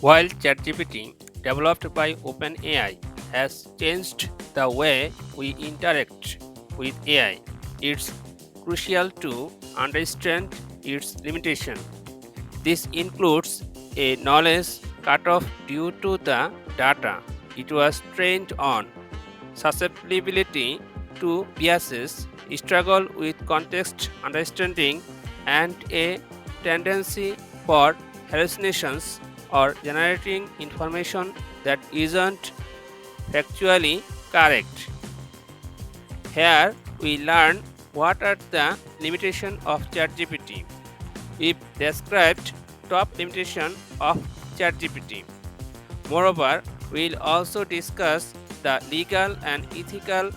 While ChatGPT, developed by OpenAI, has changed the way we interact with AI, it's crucial to understand its limitation. This includes a knowledge cutoff due to the data it was trained on, susceptibility to biases, struggle with context understanding, and a tendency for hallucinations or generating information that isn't factually correct. Here we learn what are the limitations of ChatGPT. We've described top limitation of ChatGPT. Moreover, we'll also discuss the legal and ethical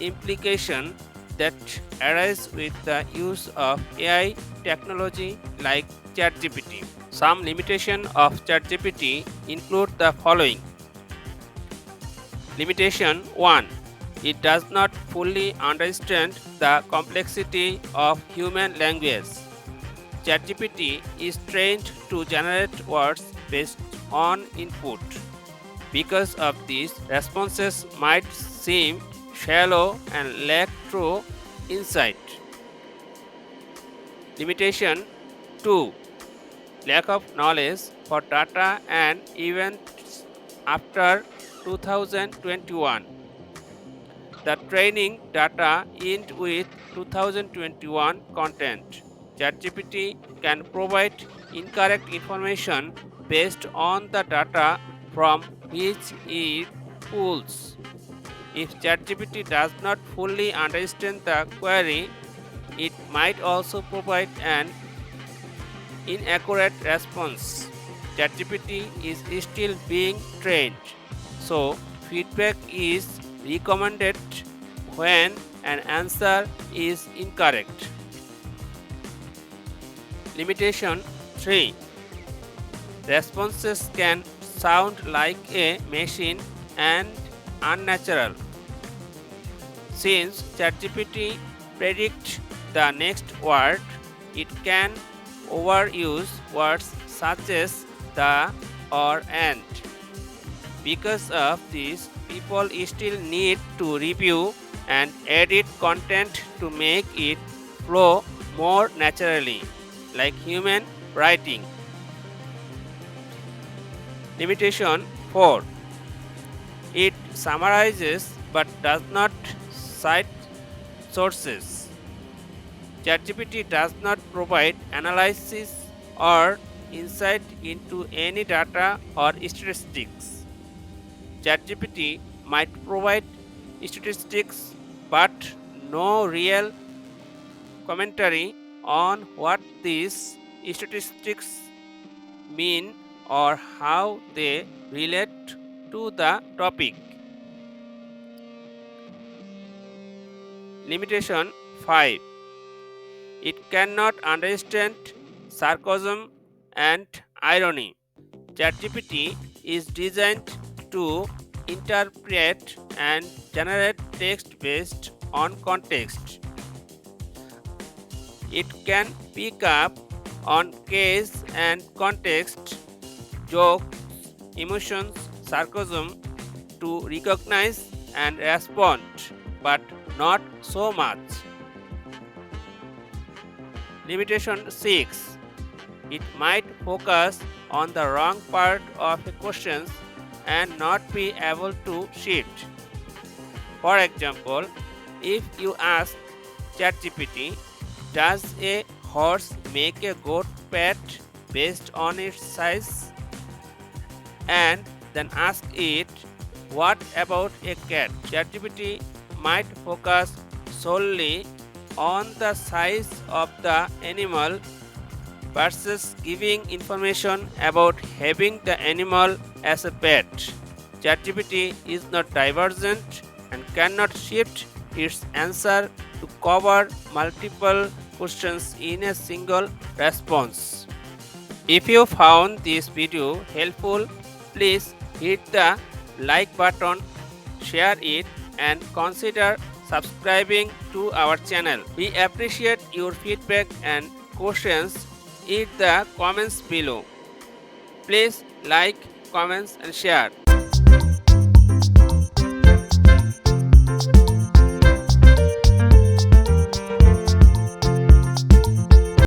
implication that arise with the use of AI technology like ChatGPT. Some limitation of ChatGPT include the following. Limitation 1. It does not fully understand the complexity of human language. ChatGPT is trained to generate words based on input. Because of this, responses might seem shallow and lack true insight. Limitation 2. Lack of knowledge for data and events after 2021. The training data end with 2021 content. ChatGPT can provide incorrect information based on the data from which it pulls. If ChatGPT does not fully understand the query, it might also provide an inaccurate response. ChatGPT is still being trained, so feedback is recommended when an answer is incorrect. Limitation 3. Responses can sound like a machine and unnatural. Since ChatGPT predicts the next word, it can overuse words such as the or and. Because of this, people still need to review and edit content to make it flow more naturally, like human writing. Limitation 4. It summarizes but does not cite sources. ChatGPT does not provide analysis or insight into any data or statistics. ChatGPT might provide statistics but no real commentary on what these statistics mean or how they relate to the topic. Limitation 5. It cannot understand sarcasm and irony. ChatGPT is designed to interpret and generate text based on context. It can pick up on case and context, jokes, emotions, sarcasm to recognize and respond, but not so much. Limitation 6. It might focus on the wrong part of a question and not be able to shift. For example, if you ask ChatGPT, does a horse make a goat pet based on its size? And then ask it, what about a cat? ChatGPT might focus solely on the size of the animal versus giving information about having the animal as a pet. ChatGPT is not divergent and cannot shift its answer to cover multiple questions in a single response. If you found this video helpful, please hit the like button, share it, and consider subscribing to our channel. We appreciate your feedback and questions in the comments below. Please like, comments and share.